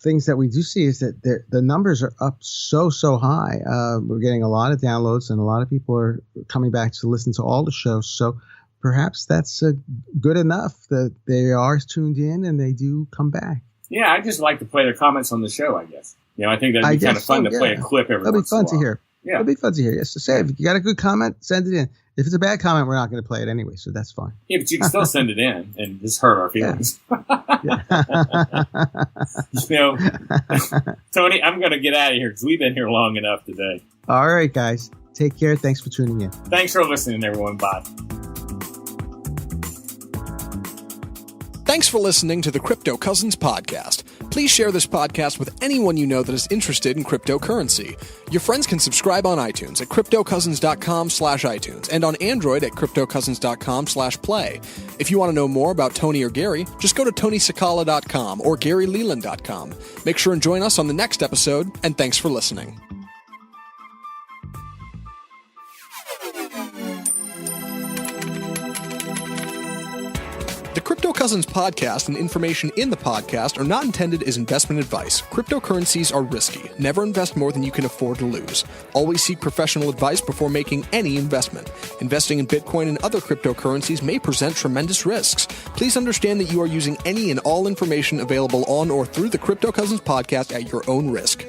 things that we do see is that the numbers are up so high. We're getting a lot of downloads, and a lot of people are coming back to listen to all the shows. So perhaps that's good enough that they are tuned in and they do come back. Yeah, I just like to play their comments on the show, I guess. I think that'd be kind of fun to play a clip every once in a while. That'd be fun to hear. Yeah. That'd be fun to hear. Yes. So say, if you got a good comment, send it in. If it's a bad comment, we're not going to play it anyway, so that's fine. Yeah, but you can still send it in and just hurt our feelings. Yeah. Tony, I'm going to get out of here because we've been here long enough today. All right, guys. Take care. Thanks for tuning in. Thanks for listening, everyone. Bye. Thanks for listening to the Crypto Cousins podcast. Please share this podcast with anyone you know that is interested in cryptocurrency. Your friends can subscribe on iTunes at cryptocousins.com/iTunes and on Android at cryptocousins.com/play. If you want to know more about Tony or Gary, just go to tonysakala.com or garyleland.com. Make sure and join us on the next episode, and thanks for listening. The Crypto Cousins podcast and information in the podcast are not intended as investment advice. Cryptocurrencies are risky. Never invest more than you can afford to lose. Always seek professional advice before making any investment. Investing in Bitcoin and other cryptocurrencies may present tremendous risks. Please understand that you are using any and all information available on or through the Crypto Cousins podcast at your own risk.